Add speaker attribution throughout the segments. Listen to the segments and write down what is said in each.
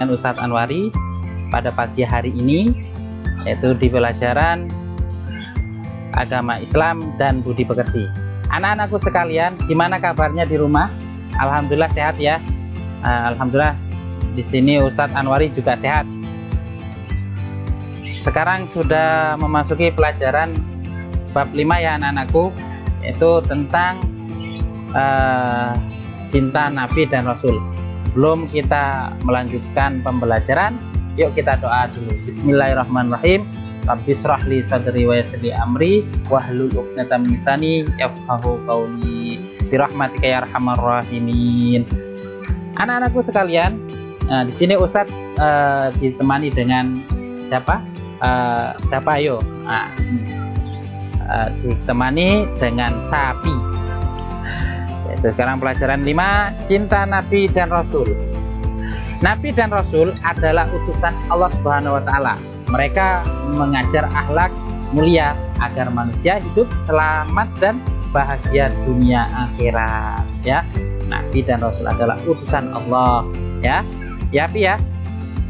Speaker 1: dengan Ustadz Anwari pada pagi hari ini, yaitu di pelajaran agama Islam dan budi pekerti. Anak-anakku sekalian, gimana kabarnya di rumah? Alhamdulillah sehat ya. Alhamdulillah di sini Ustadz Anwari juga sehat. Sekarang sudah memasuki pelajaran bab 5 ya anak-anakku, yaitu tentang cinta Nabi dan Rasul. Sebelum kita melanjutkan pembelajaran, yuk kita doa dulu. Bismillahirrahmanirrahim. Rabbi shrah li sadri wa yassir li amri wahlul 'uqdatam min lisani yafqahu qawli. Birahmatika ya arhamar rahimin. Anak-anakku sekalian, di sini Ustadz ditemani dengan siapa? Ayo? Ditemani dengan sapi. Yaitu sekarang pelajaran 5, cinta Nabi dan Rasul. Nabi dan Rasul adalah utusan Allah Subhanahu wa Ta'ala. Mereka mengajar akhlak mulia agar manusia hidup selamat dan bahagia dunia akhirat. Ya, Nabi dan Rasul adalah utusan Allah. Ya, Pi ya.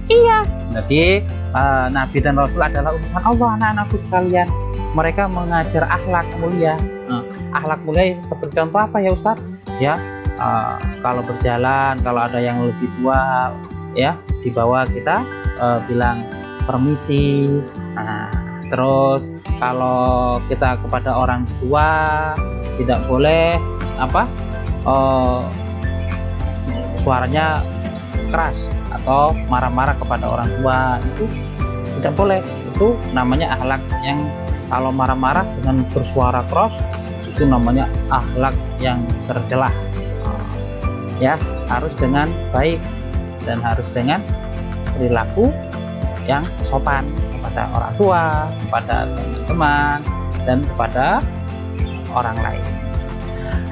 Speaker 1: Iya. Jadi Nabi dan Rasul adalah utusan Allah, anak-anakku sekalian. Mereka mengajar akhlak mulia. Akhlak mulia seperti contoh apa ya Ustadz? Ya, kalau berjalan, kalau ada yang lebih tua, ya di bawah kita bilang permisi. Terus kalau kita kepada orang tua tidak boleh suaranya keras atau marah-marah kepada orang tua, itu tidak boleh. Itu namanya akhlak yang kalau marah-marah dengan bersuara keras, itu namanya akhlak yang tercela. Ya, harus dengan baik dan harus dengan perilaku yang sopan kepada orang tua, kepada teman-teman, dan kepada orang lain,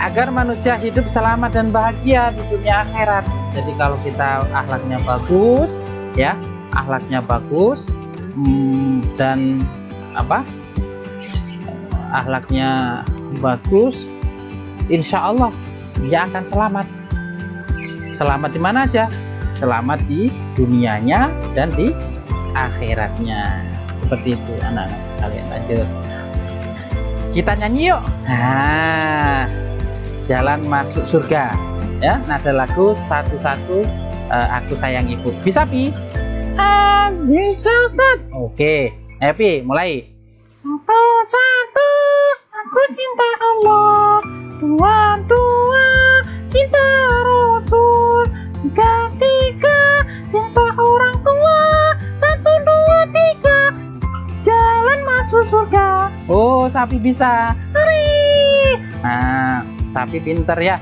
Speaker 1: agar manusia hidup selamat dan bahagia di dunia akhirat. Jadi kalau kita akhlaknya bagus, ya, akhlaknya bagus, dan akhlaknya bagus, insya Allah dia akan selamat. Selamat di mana aja? Selamat di dunianya dan di akhiratnya. Seperti itu anak-anak sekalian. Lanjut, kita nyanyi yuk. Jalan masuk surga, ya, nada lagu satu-satu. Aku sayang ibu. Bisa Pi? Bisa Ustaz. Oke, Pi mulai. Satu-satu, aku cinta Allah. Dua-dua, cinta Rasul. Tiga-tiga, cinta orang tua. Satu, dua, tiga, jalan masuk surga. Oh, sapi bisa. Hore. Nah, sapi pinter ya.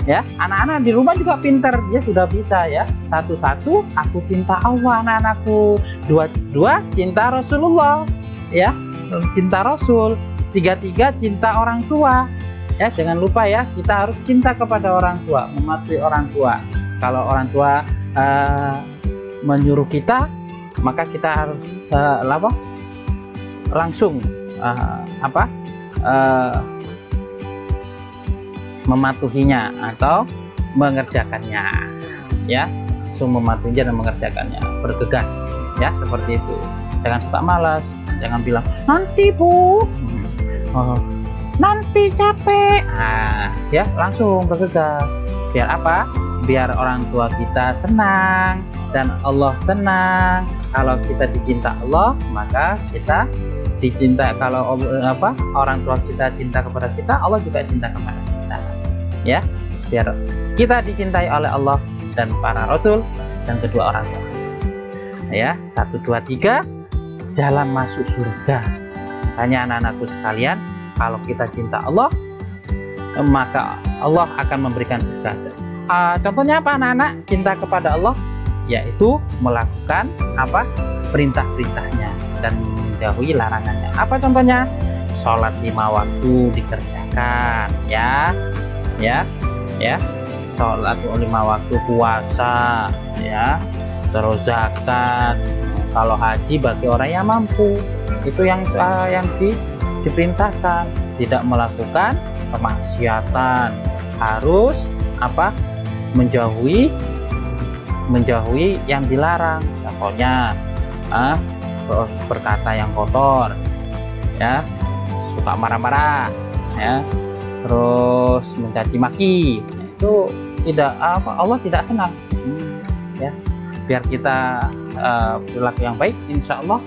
Speaker 1: Ya, anak-anak di rumah juga pinter, dia sudah bisa ya. Satu-satu, aku cinta Allah anak-anakku. Dua-dua, cinta Rasulullah, ya, cinta Rasul. Tiga-tiga, cinta orang tua. Ya, jangan lupa ya, kita harus cinta kepada orang tua, mematuhi orang tua. Kalau orang tua menyuruh kita, maka kita harus langsung mematuhinya atau mengerjakannya, ya, langsung mematuhinya dan mengerjakannya, bergegas, ya, seperti itu. Jangan suka malas, jangan bilang nanti Bu, nanti capek. Ya, langsung bergegas. Biar apa? Biar orang tua kita senang dan Allah senang. Kalau kita dicinta Allah, maka kita dicinta. Kalau orang tua kita cinta kepada kita, Allah juga cinta kepada kita. Ya, biar kita dicintai oleh Allah dan para Rasul dan kedua orang tua. Ya, 1, 2, 3, jalan masuk surga. Tanya anak-anakku sekalian, kalau kita cinta Allah, maka Allah akan memberikan surga. Contohnya apa anak-anak? Cinta kepada Allah, yaitu melakukan perintah-perintahnya dan menjauhi larangannya. Apa contohnya? Sholat 5 waktu dikerjakan, ya, sholat 5 waktu, puasa, ya, terus zakat. Kalau haji bagi orang yang mampu, itu yang diperintahkan. Tidak melakukan kemaksiatan, harus menjauhi menjauhi yang dilarang, contohnya berkata yang kotor, ya, suka marah-marah, ya, terus mencaci maki, itu tidak Allah tidak senang. Ya, biar kita berlaku yang baik, insya Allah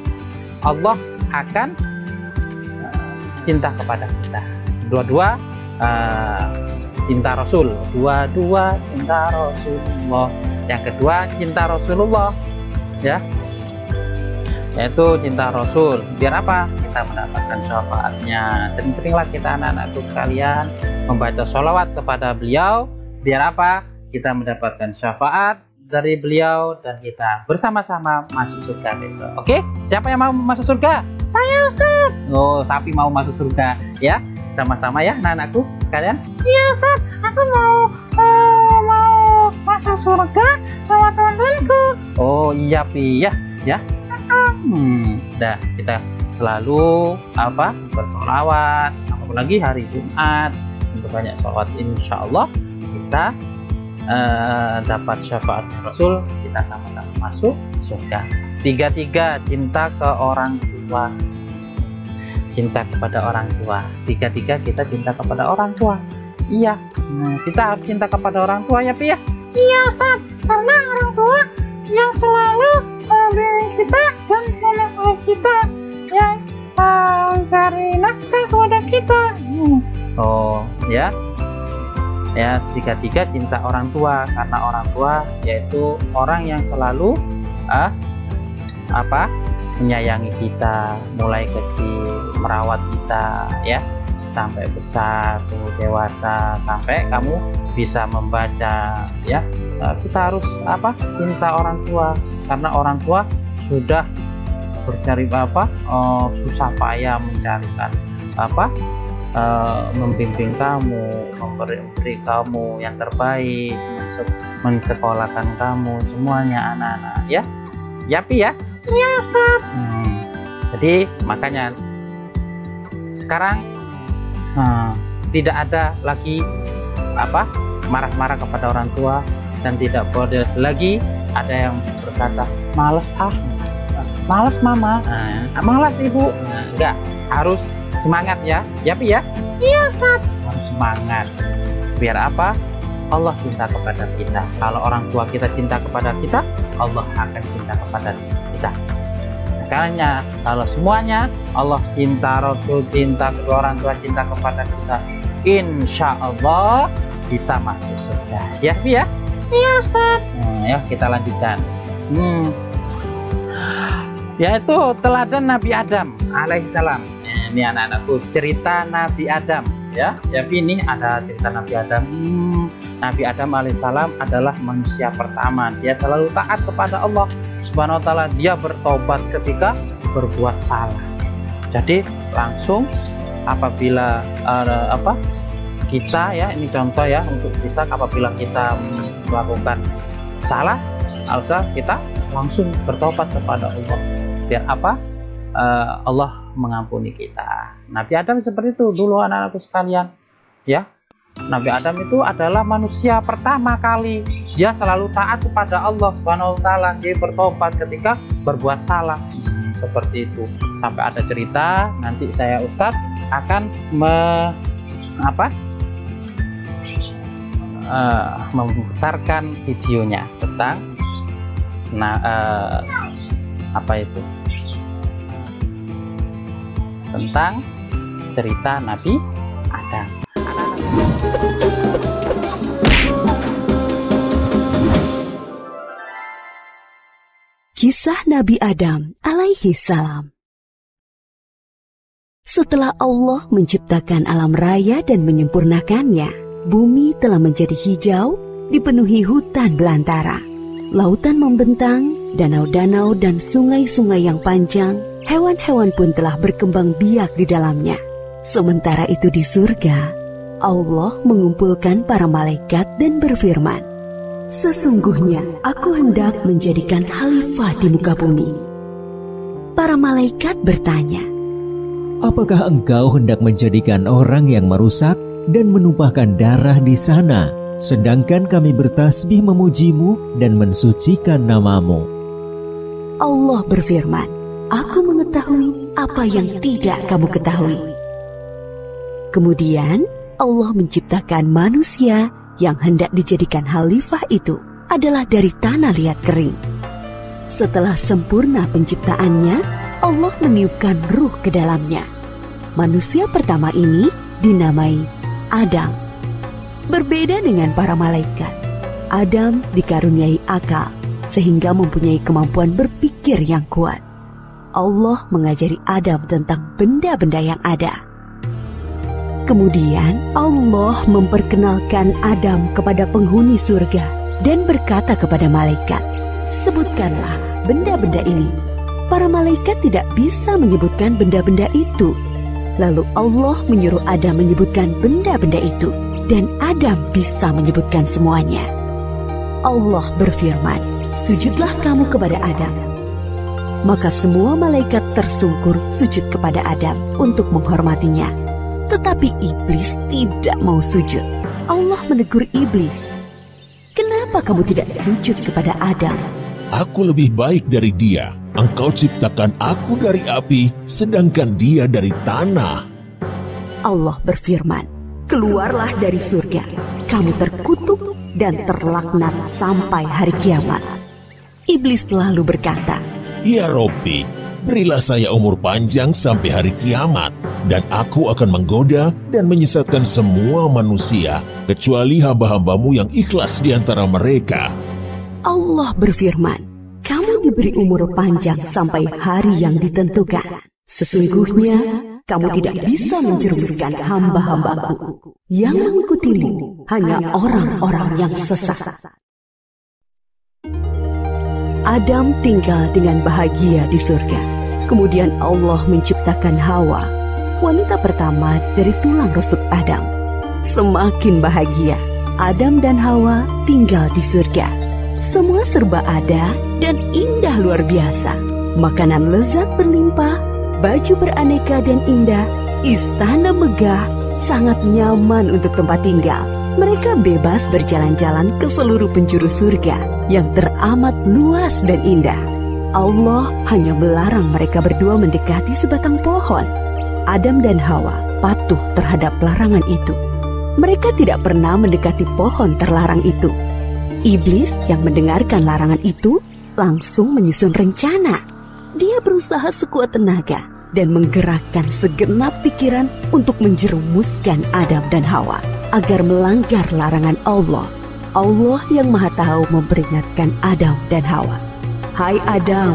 Speaker 1: Allah akan cinta kepada kita. Dua-dua cinta Rasul, dua-dua cinta Rasulullah. Yang kedua cinta Rasulullah, ya, yaitu cinta Rasul. Biar apa? Kita mendapatkan syafaatnya. Sering-seringlah kita anak-anakku sekalian membaca sholawat kepada beliau. Biar apa? Kita mendapatkan syafaat dari beliau dan kita bersama-sama masuk surga besok. Oke? Siapa yang mau masuk surga? Saya, Ustaz. Oh, Sapi mau masuk surga, ya? Sama-sama ya, anak-anakku sekalian. Iya, Ustaz. Aku mau masuk surga sama teman-temanku. Oh iya, Pi, ya. Dah, kita selalu bersolawat, apalagi hari Jumat, untuk banyak sholawat, insya Allah kita dapat syafaat Rasul, kita sama-sama masuk surga. Tiga-tiga cinta ke orang tua, cinta kepada orang tua. Tiga-tiga kita cinta kepada orang tua. Iya, kita harus cinta kepada orang tua, ya, Pi, ya. Iya, Ustaz, karena orang tua yang selalu membimbing kita dan menafkahi kita, yang mencari nafkah kepada kita. Oh, ya. Ya, tiga-tiga cinta orang tua, karena orang tua yaitu orang yang selalu menyayangi kita, mulai kecil merawat kita, ya, sampai besar, tumbuh dewasa, sampai kamu bisa membaca, ya. Kita harus cinta orang tua, karena orang tua sudah bercari susah payah mencarikan membimbing kamu, memberi kamu yang terbaik, mensekolahkan kamu semuanya, anak-anak, ya. Ya, Pi, ya. Iya, Ustaz. Jadi makanya sekarang tidak ada lagi marah-marah kepada orang tua, dan tidak boleh lagi ada yang berkata males males mama, malas ibu. Enggak, harus semangat, ya, ya, Pi, ya. Iya, Ustaz. Harus semangat. Biar apa? Allah cinta kepada kita. Kalau orang tua kita cinta kepada kita, Allah akan cinta kepada kita. Makanya kalau semuanya Allah cinta, Rasul cinta, kedua orang tua cinta kepada kita, insya Allah kita masuk surga. Ya, Pi, ya. Iya, Ustaz. Ya, kita lanjutkan. Yaitu teladan Nabi Adam alaihissalam. Ini anak-anakku, cerita Nabi Adam, ya. Tapi ini ada cerita Nabi Adam. Nabi Adam alaihissalam adalah manusia pertama. Dia selalu taat kepada Allah Subhanahu wa taala. Dia bertobat ketika berbuat salah. Jadi langsung apabila kita, ya, ini contoh ya untuk kita, apabila kita melakukan salah, harusnya kita langsung bertobat kepada Allah. Biar apa? Allah mengampuni kita. Nabi Adam seperti itu dulu, anak-anakku sekalian, ya. Nabi Adam itu adalah manusia pertama kali. Dia selalu taat kepada Allah Subhanahu wa taala. Dia bertobat ketika berbuat salah. Seperti itu. Sampai ada cerita, nanti saya Ustadz akan memutarkan videonya tentang tentang cerita Nabi Adam.
Speaker 2: Kisah Nabi Adam alaihi salam. Setelah Allah menciptakan alam raya dan menyempurnakannya, bumi telah menjadi hijau, dipenuhi hutan belantara. Lautan membentang, danau-danau dan sungai-sungai yang panjang, hewan-hewan pun telah berkembang biak di dalamnya. Sementara itu di surga, Allah mengumpulkan para malaikat dan berfirman, "Sesungguhnya aku hendak menjadikan khalifah di muka bumi." Para malaikat bertanya,
Speaker 3: "Apakah engkau hendak menjadikan orang yang merusak dan menumpahkan darah di sana sedangkan kami bertasbih memuji-Mu dan mensucikan nama-Mu.
Speaker 2: Allah berfirman, Aku mengetahui apa yang tidak kamu ketahui. Kemudian Allah menciptakan manusia yang hendak dijadikan khalifah itu adalah dari tanah liat kering. Setelah sempurna penciptaannya, Allah meniupkan ruh ke dalamnya. Manusia pertama ini dinamai Adam. Berbeda dengan para malaikat, Adam dikaruniai akal sehingga mempunyai kemampuan berpikir yang kuat. Allah mengajari Adam tentang benda-benda yang ada. Kemudian Allah memperkenalkan Adam kepada penghuni surga dan berkata kepada malaikat, "Sebutkanlah benda-benda ini." Para malaikat tidak bisa menyebutkan benda-benda itu. Lalu Allah menyuruh Adam menyebutkan benda-benda itu, dan Adam bisa menyebutkan semuanya. Allah berfirman, "Sujudlah kamu kepada Adam." Maka semua malaikat tersungkur sujud kepada Adam untuk menghormatinya. Tetapi iblis tidak mau sujud. Allah menegur iblis, "Kenapa kamu tidak sujud kepada Adam?"
Speaker 4: Aku lebih baik dari dia. Engkau ciptakan aku dari api, sedangkan dia dari tanah.
Speaker 2: Allah berfirman, "Keluarlah dari surga. Kamu terkutuk dan terlaknat sampai hari kiamat." Iblis lalu berkata,
Speaker 4: Ya Robbi, berilah saya umur panjang sampai hari kiamat, dan aku akan menggoda dan menyesatkan semua manusia, kecuali hamba-hambamu yang ikhlas di antara mereka.
Speaker 2: Allah berfirman, "Kamu diberi umur panjang sampai hari yang ditentukan. Sesungguhnya kamu tidak bisa menjerumuskan hamba-hambaku. Yang mengikutimu hanya orang-orang yang sesat." Adam tinggal dengan bahagia di surga. Kemudian Allah menciptakan Hawa, wanita pertama dari tulang rusuk Adam. Semakin bahagia, Adam dan Hawa tinggal di surga. Semua serba ada dan indah luar biasa. Makanan lezat berlimpah, baju beraneka dan indah, istana megah, sangat nyaman untuk tempat tinggal. Mereka bebas berjalan-jalan ke seluruh penjuru surga yang teramat luas dan indah. Allah hanya melarang mereka berdua mendekati sebatang pohon. Adam dan Hawa patuh terhadap larangan itu. Mereka tidak pernah mendekati pohon terlarang itu. Iblis yang mendengarkan larangan itu langsung menyusun rencana. Dia berusaha sekuat tenaga dan menggerakkan segenap pikiran untuk menjerumuskan Adam dan Hawa agar melanggar larangan Allah. Allah yang Maha Tahu memperingatkan Adam dan Hawa. "Hai Adam,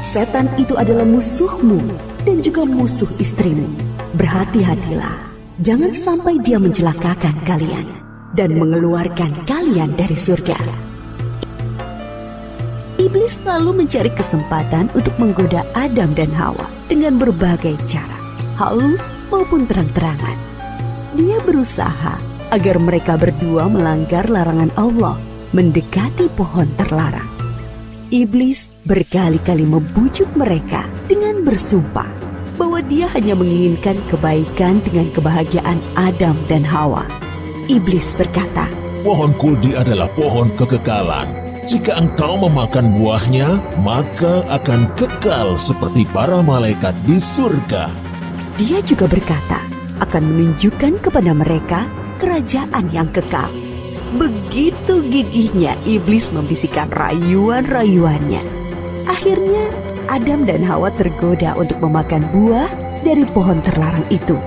Speaker 2: setan itu adalah musuhmu dan juga musuh istrimu. Berhati-hatilah, jangan sampai dia mencelakakan kalian dan mengeluarkan kalian dari surga." Iblis selalu mencari kesempatan untuk menggoda Adam dan Hawa dengan berbagai cara, halus maupun terang-terangan. Dia berusaha agar mereka berdua melanggar larangan Allah, mendekati pohon terlarang. Iblis berkali-kali membujuk mereka dengan bersumpah bahwa dia hanya menginginkan kebaikan dengan kebahagiaan Adam dan Hawa. Iblis berkata,
Speaker 4: Pohon kuldi adalah pohon kekekalan. Jika engkau memakan buahnya, maka akan kekal seperti para malaikat di surga.
Speaker 2: Dia juga berkata, akan menunjukkan kepada mereka kerajaan yang kekal. Begitu gigihnya iblis membisikkan rayuan-rayuannya. Akhirnya Adam dan Hawa tergoda untuk memakan buah dari pohon terlarang itu.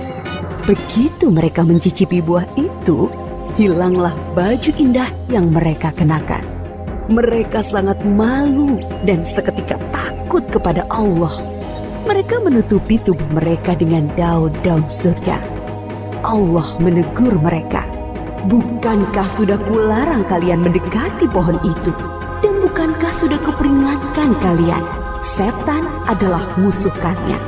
Speaker 2: Begitu mereka mencicipi buah itu, hilanglah baju indah yang mereka kenakan. Mereka sangat malu dan seketika takut kepada Allah. Mereka menutupi tubuh mereka dengan daun-daun surga. Allah menegur mereka, "Bukankah sudah kularang kalian mendekati pohon itu? Dan bukankah sudah kuperingatkan kalian, setan adalah musuh kalian?"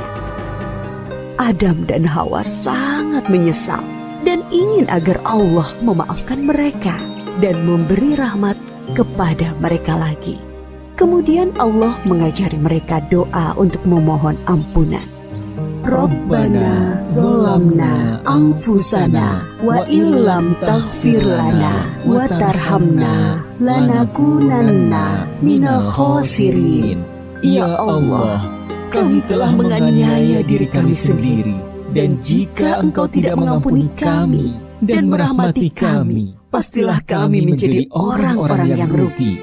Speaker 2: Adam dan Hawa sangat menyesal dan ingin agar Allah memaafkan mereka dan memberi rahmat kepada mereka lagi. Kemudian Allah mengajari mereka doa untuk memohon ampunan. Rabbana dzalamna anfusana wa illam taghfir lana wa tarhamna lanakunanna minal khasirin. Ya Allah, kami telah menganiaya diri kami sendiri, dan jika Engkau tidak mengampuni kami dan merahmati kami, pastilah kami menjadi orang-orang yang rugi.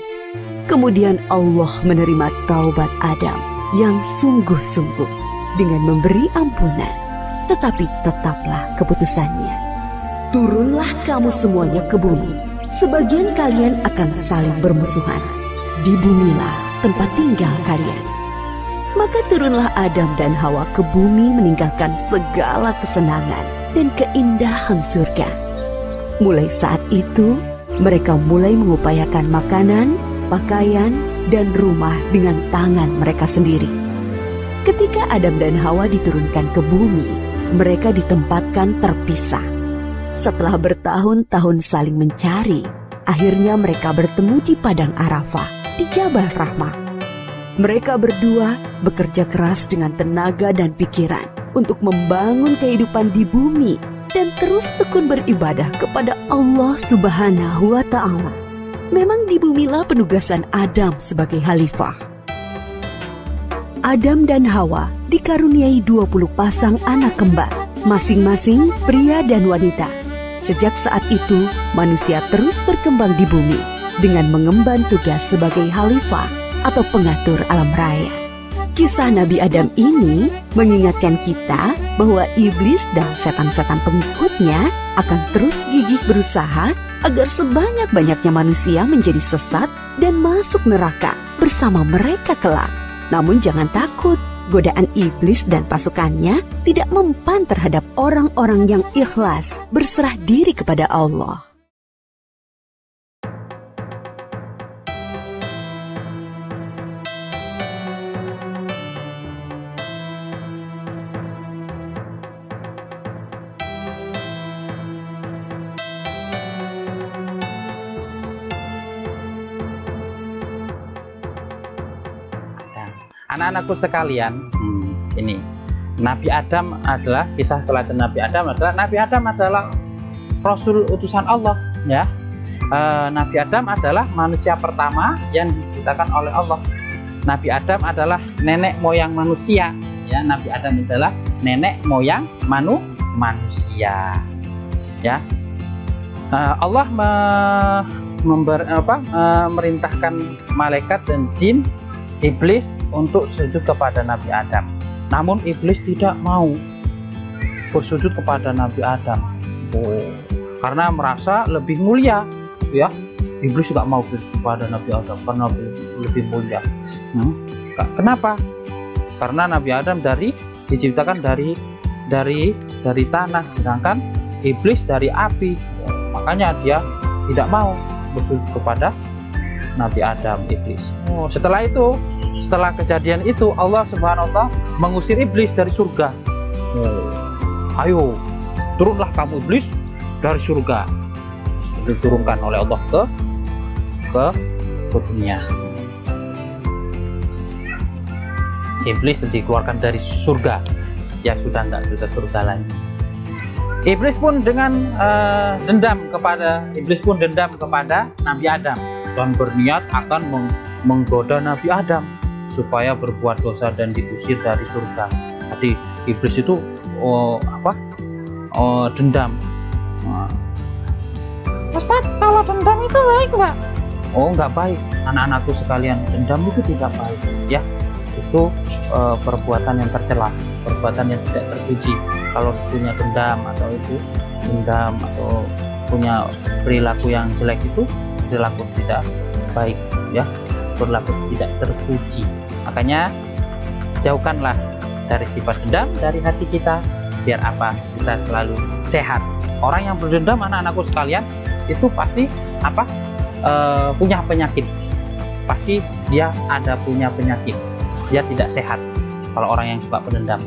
Speaker 2: Kemudian Allah menerima taubat Adam yang sungguh-sungguh dengan memberi ampunan, tetapi tetaplah keputusannya. Turunlah kamu semuanya ke bumi, sebagian kalian akan saling bermusuhan. Di bumilah tempat tinggal kalian. Maka turunlah Adam dan Hawa ke bumi meninggalkan segala kesenangan dan keindahan surga. Mulai saat itu, mereka mulai mengupayakan makanan, pakaian, dan rumah dengan tangan mereka sendiri. Ketika Adam dan Hawa diturunkan ke bumi, mereka ditempatkan terpisah. Setelah bertahun-tahun saling mencari, akhirnya mereka bertemu di Padang Arafah, di Jabal Rahmah. Mereka berdua bekerja keras dengan tenaga dan pikiran untuk membangun kehidupan di bumi dan terus tekun beribadah kepada Allah Subhanahu wa Ta'ala. Memang di bumilah penugasan Adam sebagai khalifah. Adam dan Hawa dikaruniai 20 pasang anak kembar, masing-masing pria dan wanita. Sejak saat itu, manusia terus berkembang di bumi dengan mengemban tugas sebagai khalifah atau pengatur alam raya. Kisah Nabi Adam ini mengingatkan kita bahwa iblis dan setan-setan pengikutnya akan terus gigih berusaha agar sebanyak-banyaknya manusia menjadi sesat dan masuk neraka bersama mereka kelak. Namun jangan takut, godaan iblis dan pasukannya tidak mempan terhadap orang-orang yang ikhlas berserah diri kepada Allah.
Speaker 1: Anak-anakku sekalian, ini Nabi Adam adalah kisah teladan Nabi Adam adalah Rasul utusan Allah, ya. Nabi Adam adalah manusia pertama yang diciptakan oleh Allah. Nabi Adam adalah nenek moyang manusia, ya. Nabi Adam adalah nenek moyang manusia, ya. Allah memerintahkan malaikat dan jin, iblis untuk sujud kepada Nabi Adam. Namun iblis tidak mau bersujud kepada Nabi Adam, karena merasa lebih mulia, ya. Iblis tidak mau bersujud kepada Nabi Adam karena lebih mulia. Kenapa? Karena Nabi Adam diciptakan dari tanah, sedangkan iblis dari api. Makanya dia tidak mau bersujud kepada Nabi Adam, iblis. Setelah kejadian itu, Allah Subhanahu wa Ta'ala mengusir iblis dari surga. Ayo, turunlah kamu iblis dari surga. Diturunkan oleh Allah ke dunia. Iblis dikeluarkan dari surga. Ya sudah enggak sudah surga lagi. Iblis pun dendam kepada Nabi Adam dan berniat akan menggoda Nabi Adam supaya berbuat dosa dan diusir dari surga. Jadi iblis itu dendam. Ustaz, kalau dendam itu baik nggak? Oh, nggak baik, anak-anakku sekalian. Dendam itu tidak baik, ya. Itu perbuatan yang tercela, perbuatan yang tidak terpuji. Kalau punya dendam atau punya perilaku yang jelek, itu perilaku tidak baik, ya, perilaku tidak terpuji. Makanya jauhkanlah dari sifat dendam dari hati kita, biar apa? Kita selalu sehat. Orang yang berdendam, anak-anakku sekalian, itu pasti punya penyakit. Pasti dia punya penyakit. Dia tidak sehat. Kalau orang yang suka pendendam,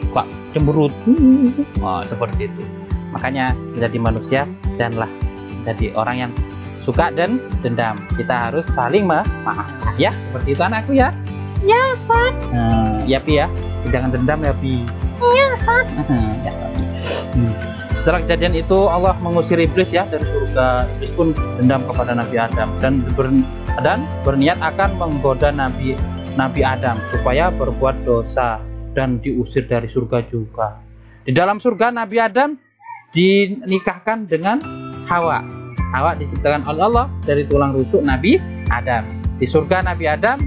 Speaker 1: suka cemberut, seperti itu. Makanya jadi manusia danlah jadi orang yang suka dan dendam. Kita harus saling memaafkan, ya. Seperti itu anakku, ya.
Speaker 5: Ya Ustaz.
Speaker 1: Ya Pi, ya. jangan dendam ya Pi. Iya Ustaz. Ya, setelah kejadian itu Allah mengusir iblis ya dari surga. Iblis pun dendam kepada Nabi Adam dan berniat akan menggoda Nabi Adam supaya berbuat dosa dan diusir dari surga juga. Di dalam surga Nabi Adam dinikahkan dengan Hawa. Hawa diciptakan oleh Allah dari tulang rusuk Nabi Adam. Di surga Nabi Adam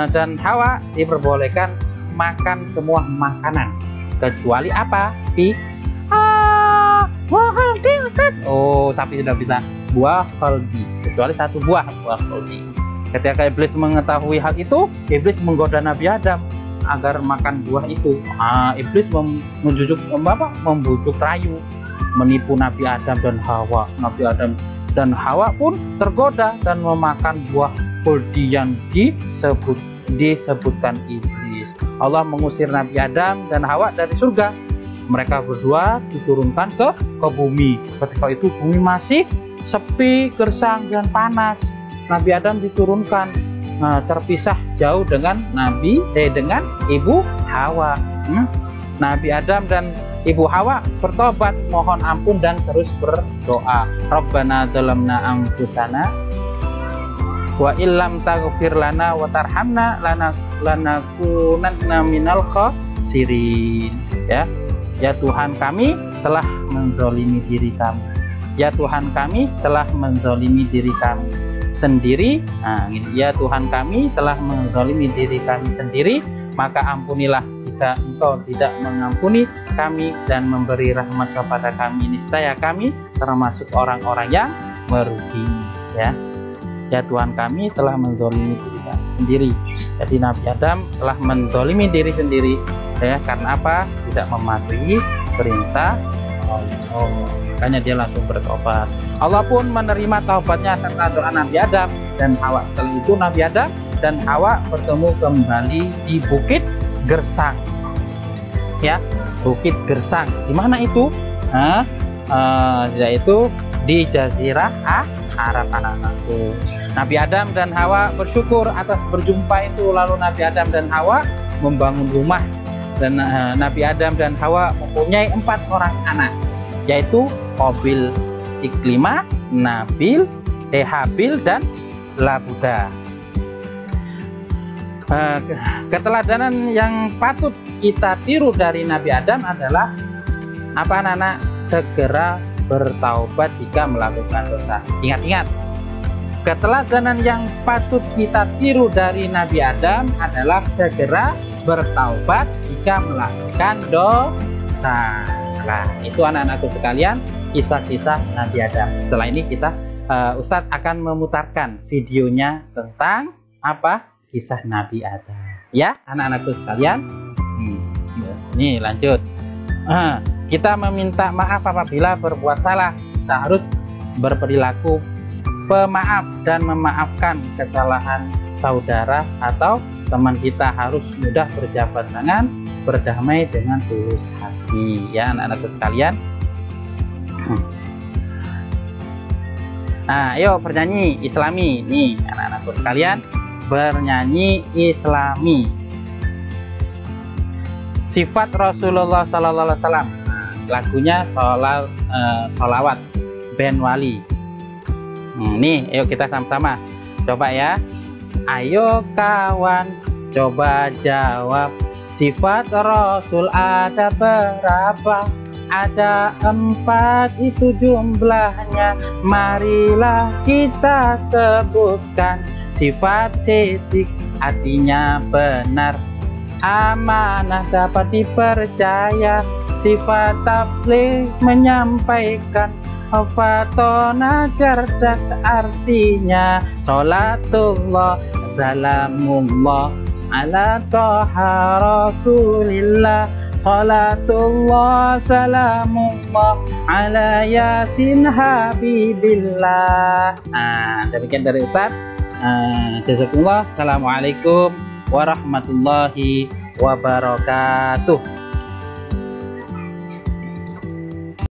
Speaker 1: dan Hawa diperbolehkan makan semua makanan kecuali apa? Buah khaldi Ustaz. Oh, sapi sudah bisa buah khaldi kecuali satu buah khaldi. Ketika iblis mengetahui hal itu, iblis menggoda Nabi Adam agar makan buah itu. Iblis membujuk rayu, menipu Nabi Adam dan Hawa. Nabi Adam dan Hawa pun tergoda dan memakan buah khaldi yang disebutkan iblis. Allah mengusir Nabi Adam dan Hawa dari surga. Mereka berdua diturunkan ke bumi. Ketika itu bumi masih sepi, gersang dan panas. Nabi Adam diturunkan terpisah jauh dengan dengan Ibu Hawa. Nabi Adam dan Ibu Hawa bertobat, mohon ampun dan terus berdoa. Rabbana dzalamna anfusana wa illam taghfir lana wa tarhamna lanakunanna minal khasirin. Ya Tuhan, kami telah menzolimi diri kami. Ya Tuhan, kami telah menzolimi diri kami sendiri. Ya Tuhan, kami telah menzolimi diri kami sendiri. Maka ampunilah jika Engkau tidak mengampuni kami dan memberi rahmat kepada kami. Niscaya kami termasuk orang-orang yang merugi. Ya Tuhan, kami telah menzolimi diri kami sendiri. Jadi Nabi Adam telah menzolimi diri sendiri. Karena apa? Tidak mematuhi perintah Allah. Makanya dia langsung bertobat. Allah pun menerima taubatnya serta doa Nabi Adam dan Hawa. Setelah itu Nabi Adam dan Hawa bertemu kembali di Bukit Gersang. Bukit Gersang. Di mana itu? Yaitu di Jazirah Arab, anak-anakku. Nabi Adam dan Hawa bersyukur atas berjumpa itu. Lalu Nabi Adam dan Hawa membangun rumah. Dan Nabi Adam dan Hawa mempunyai 4 orang anak, yaitu Qabil, Iklimah, Nabil, Habil dan Labuda. Keteladanan yang patut kita tiru dari Nabi Adam adalah apa anak-anak? Segera bertaubat jika melakukan dosa. Ingat-ingat, keteladanan yang patut kita tiru dari Nabi Adam adalah segera bertaubat jika melakukan dosa. Nah, itu anak-anakku sekalian, kisah-kisah Nabi Adam. Setelah ini kita Ustadz akan memutarkan videonya tentang apa? Kisah Nabi Adam. Ya, anak-anakku sekalian. Nih, lanjut. Kita meminta maaf apabila berbuat salah. Kita harus berperilaku pemaaf dan memaafkan kesalahan saudara atau teman kita. Harus mudah berjabat tangan, berdamai dengan tulus hati. Ya, anak-anakku sekalian. Ayo bernyanyi Islami. Nih, anak-anakku sekalian, bernyanyi Islami. Sifat Rasulullah Sallallahu Alaihi Wasallam. Lagunya sholawat Ben Wali. Nih, ayo kita sama-sama coba ya. Ayo kawan, coba jawab. Sifat Rasul ada berapa? Ada 4 itu jumlahnya. Marilah kita sebutkan. Sifat sidik artinya benar, amanah dapat dipercaya. Sifat tabligh menyampaikan, fatona cerdas artinya. Sholatullah salamullah ala toha rasulillah. Sholatullah salamullah ala yasin habibillah. Demikian dari Ustaz. Jazakumullah. Assalamualaikum warahmatullahi wabarakatuh.